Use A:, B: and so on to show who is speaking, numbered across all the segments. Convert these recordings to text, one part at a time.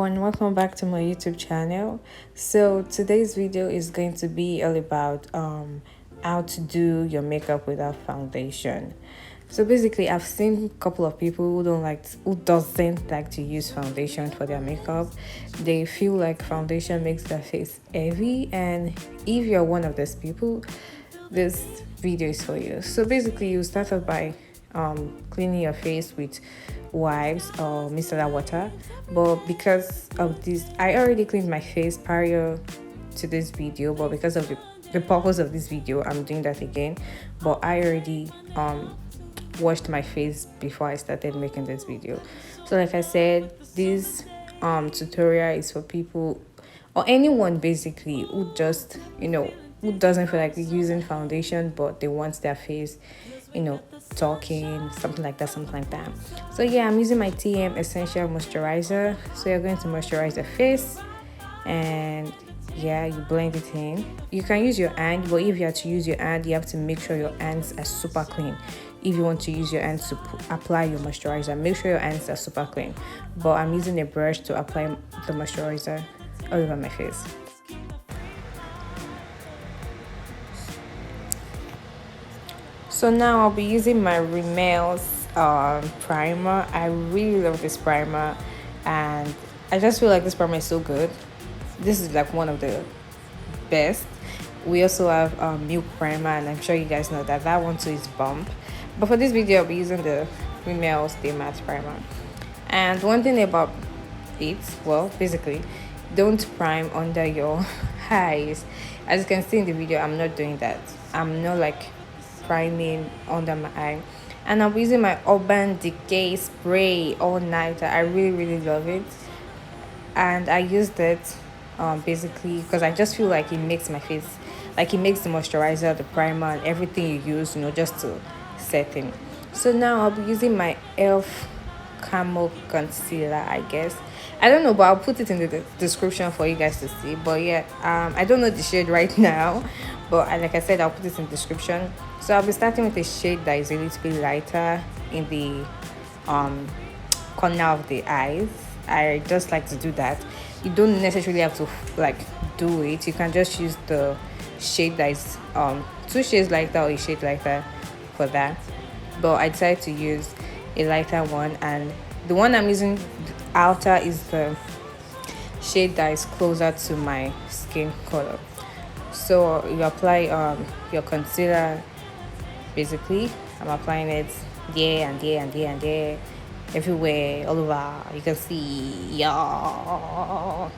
A: everyone, welcome back to my YouTube channel. So today's video is going to be all about how to do your makeup without foundation. So basically, I've seen a couple of people who doesn't like to use foundation for their makeup. They feel like foundation makes their face heavy, and if you're one of those people, this video is for you. So basically, you start off by cleaning your face with wipes or micellar water, but because of this, I already cleaned my face prior to this video, but because of the purpose of this video, I'm doing that again. But I already washed my face before I started making this video. So like I said, this tutorial is for people or anyone basically who just who doesn't feel like using foundation, but they want their face talking, something like that. So yeah, I'm using my TM Essential Moisturizer. So you're going to moisturize the face, and yeah, you blend it in. You can use your hand, but if you have to use your hand, you have to make sure your hands are super clean. If you want to use your hands to apply your moisturizer, make sure your hands are super clean. But I'm using a brush to apply the moisturizer all over my face. So now I'll be using my Rimmel's primer. I really love this primer, and I just feel like this primer is so good. This is like one of the best. We also have milk primer, and I'm sure you guys know that one too is bomb. But for this video, I'll be using the Rimmel's matte primer. And one thing about it, well, basically, don't prime under your eyes. As you can see in the video, I'm not doing that. I'm not like priming under my eye. And I'm using my Urban Decay spray all night. I really love it, and I used it basically because I just feel like it makes my face, like it makes the moisturizer, the primer, and everything you use, just to set in. So now I'll be using my elf camo concealer, I guess. I don't know, but I'll put it in the description for you guys to see. But yeah, I don't know the shade right now, but like I said, I'll put it in the description. So I'll be starting with a shade that is a little bit lighter in the corner of the eyes. I just like to do that. You don't necessarily have to like do it. You can just use the shade that is 2 shades lighter or a shade lighter for that. But I decided to use a lighter one, and the one I'm using outer is the shade that is closer to my skin color. So you apply your concealer. Basically, I'm applying it there and there and there and there, everywhere, all over. You can see, yeah.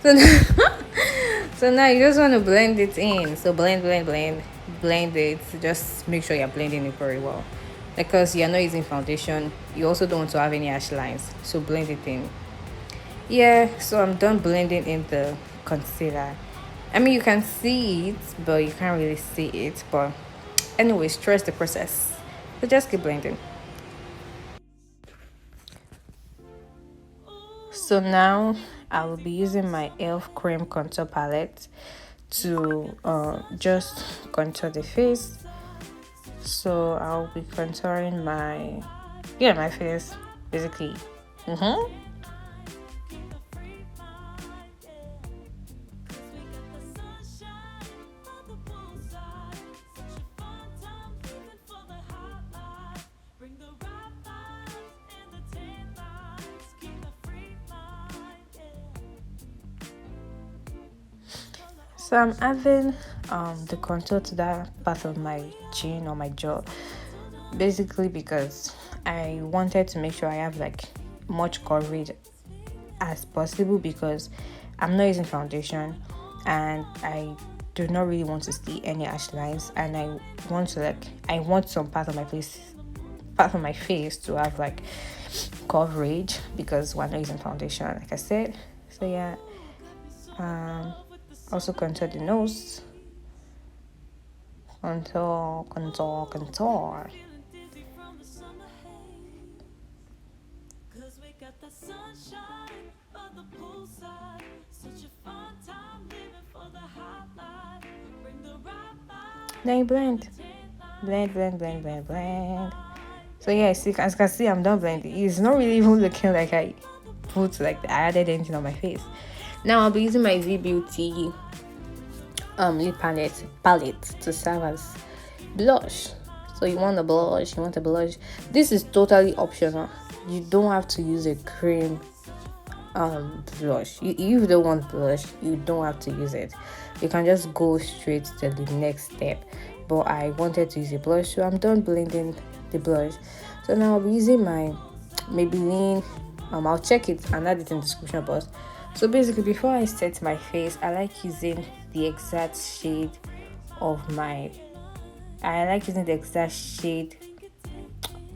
A: So now you just want to blend it in. So blend it. Just make sure you're blending it very well, because you're not using foundation. You also don't want to have any harsh lines, so blend it in. Yeah, so I'm done blending in the concealer. I mean, you can see it, but you can't really see it. But anyways, trust the process. So just keep blending. So now I will be using my e.l.f. cream contour palette to just contour the face. So I'll be contouring my face basically. So I'm adding the contour to that part of my chin or my jaw, basically because I wanted to make sure I have like much coverage as possible, because I'm not using foundation and I do not really want to see any harsh lines, and I want some part of my face to have like coverage, because we're not using foundation, like I said. So yeah, also contour the nose. Contour. Then you blend. So yeah, as you can see, I'm done blending. It's not really even looking like I put like I added anything on my face. Now I'll be using my Veebeauty lip palette to serve as blush. So you want a blush, this is totally optional. You don't have to use a cream blush. If you don't want blush, you don't have to use it. You can just go straight to the next step. But I wanted to use a blush, so I'm done blending the blush. So now I'll be using my Maybelline. I'll check it and add it in the description box. So basically, before I set my face, I like using the exact shade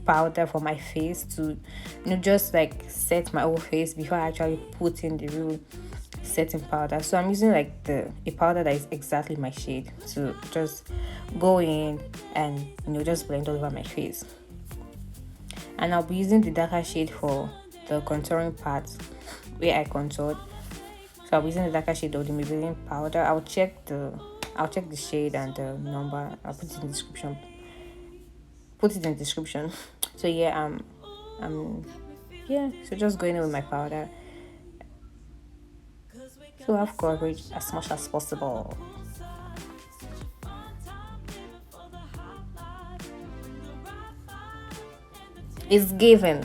A: powder for my face to just like set my whole face before I actually put in the real setting powder. So I'm using like a powder that is exactly my shade to just go in and just blend all over my face. And I'll be using the darker shade for the contouring part where I contoured. So I'll be using the darker shade of the Maybelline powder. I'll check the shade and the number. I'll put it in the description. So yeah, so just going in with my powder to have coverage as much as possible. It's given.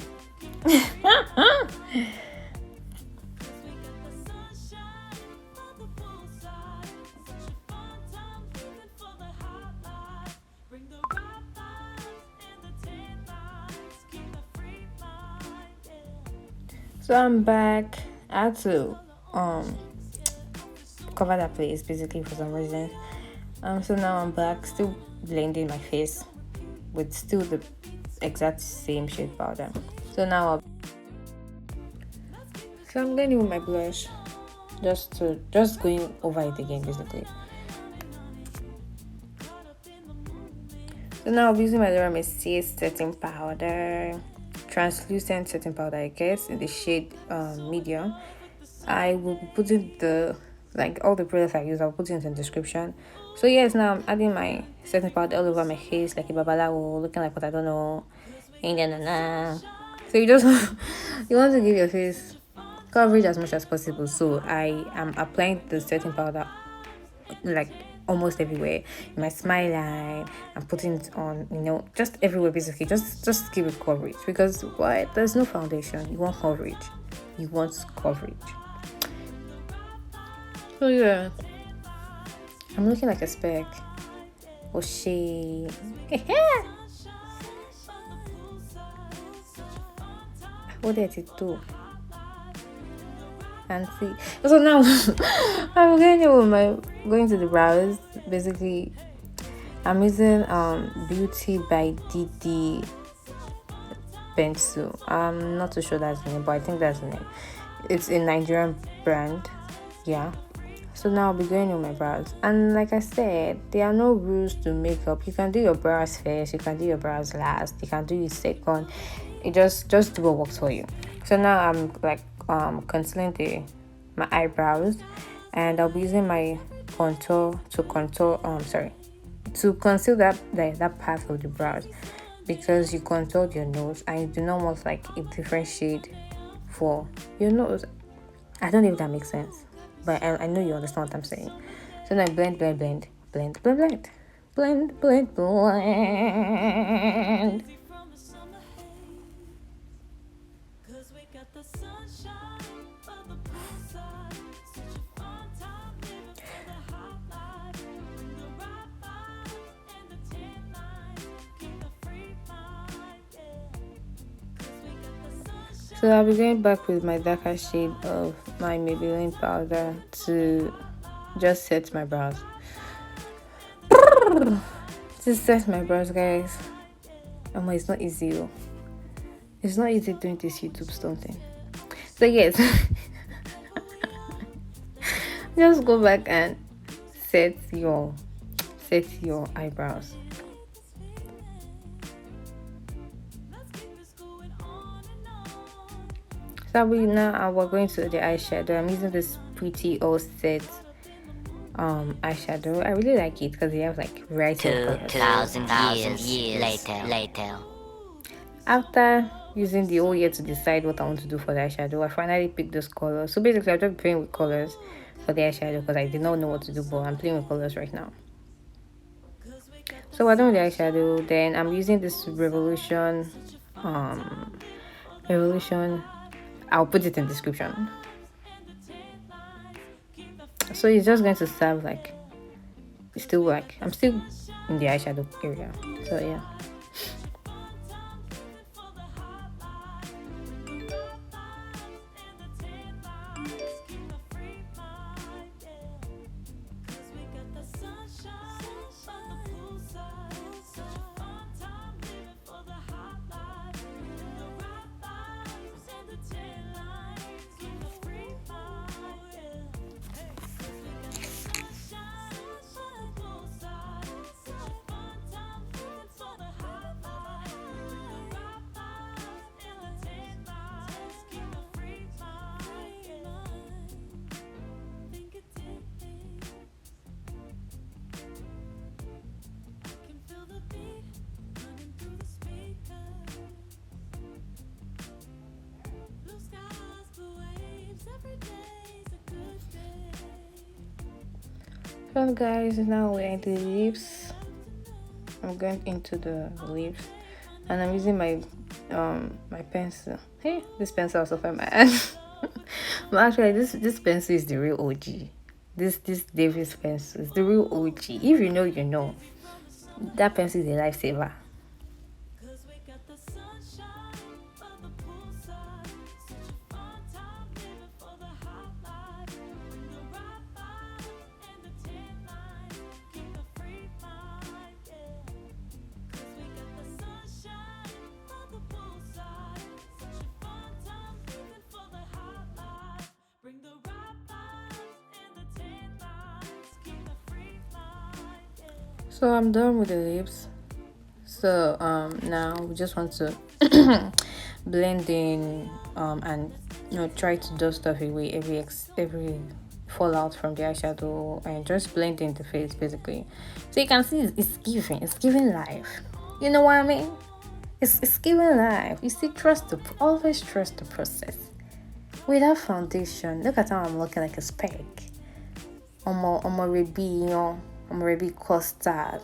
A: So I'm back. I had to cover that place basically for some reason. So now I'm back, still blending my face with still the exact same shade powder. So now I'm going in with my blush, just going over it again basically. So now I'll be using my Mercier setting powder, translucent setting powder, I guess, in the shade medium. I will be putting all the products I use, I'll put it in the description. So yes, now I'm adding my setting powder all over my face like a babalawo, looking like what I don't know. So you want to give your face coverage as much as possible. So I am applying the setting powder like almost everywhere, in my smile line. I'm putting it on, just everywhere basically. Just give it coverage, because why? There's no foundation. You want coverage. So yeah, I'm looking like a speck. Oh shit. What did it do? And see. So now I'm going to the brows. Basically, I'm using Beauty by DD pencil. I'm not too sure that's the name, but I think that's the name. It's a Nigerian brand. Yeah. So now I'll be going with my brows, and like I said, there are no rules to makeup. You can do your brows first, you can do your brows last, you can do it second. It just do what works for you. So now I'm like concealing my eyebrows, and I'll be using my contour to conceal that part of the brows, because you contoured your nose and you do not want like a different shade for your nose. I don't know if that makes sense, but I know you understand what I'm saying. So now blend. So I'll be going back with my darker shade of my Maybelline powder to just set my brows. To set my brows, guys. It's not easy though. It's not easy doing this YouTube stunting. So yes, just go back and set your eyebrows. So we're going to the eyeshadow. I'm using this pretty all set eyeshadow. I really like it because they have like variety of colors.
B: 2,000 years later.
A: After using the whole year to decide what I want to do for the eyeshadow. I finally picked those colors. So basically, I'm just playing with colors for the eyeshadow because I did not know what to do, but I'm playing with colors right now. So we're done with the eyeshadow. Then I'm using this Revolution. I'll put it in the description. So it's just going to serve like, it's still like, I'm still in the eyeshadow area. So yeah. So guys, now we're into the lips. I'm going into the lips and I'm using my my pencil. Hey, this pencil also for my hand. But actually this pencil is the real OG. This Davis pencil is the real OG. If you know, you know. That pencil is a lifesaver. So I'm done with the lips. So now we just want to blend in and try to dust off away every fallout from the eyeshadow and just blend in the face basically. So you can see it's giving life. You know what I mean? It's giving life. You see, always trust the process. Without foundation, look at how I'm looking like a speck. I'm already custard.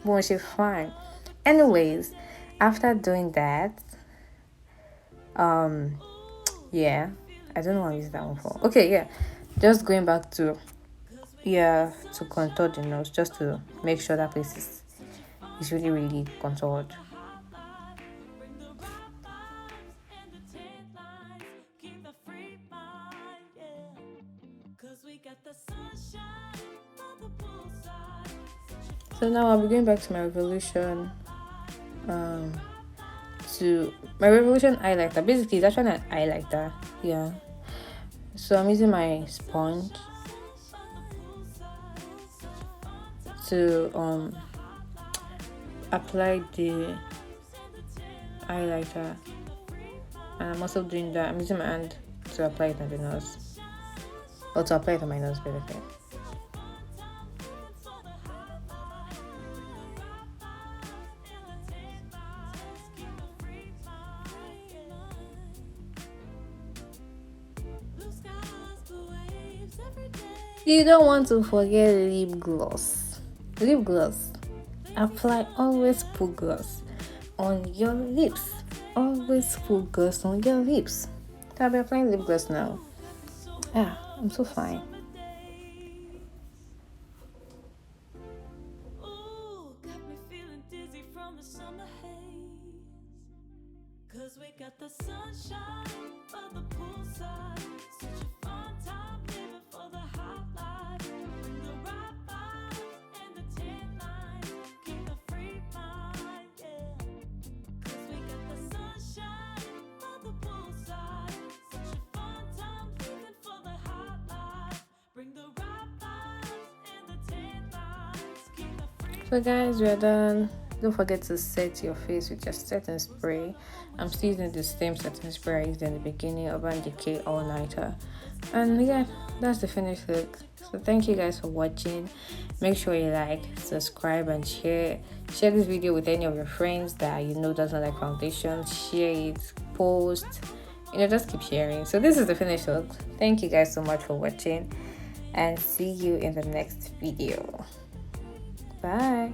A: But she's fine. Anyways, after doing that, yeah, I don't know what I'm using that one for. Okay, yeah, just going back to to contour the nose, just to make sure that place is really contoured. So now I'll be going back to my Revolution highlighter. Basically it's actually an highlighter. Yeah. So I'm using my sponge to apply the highlighter, and I'm also doing that. I'm using my hand to apply it on the nose, or to apply it on my nose basically. You don't want to forget lip gloss. Lip gloss. Always put gloss on your lips. Always put gloss on your lips. So I'll be applying lip gloss now. I'm so fine. So guys, we are done. Don't forget to set your face with your setting spray. I'm still using the same setting spray I used in the beginning, Urban Decay All Nighter. And yeah, that's the finished look. So thank you guys for watching. Make sure you like, subscribe, and share this video with any of your friends that you know doesn't like foundation. Share it, post, just keep sharing. So this is the finished look. Thank you guys so much for watching, and see you in the next video. Bye.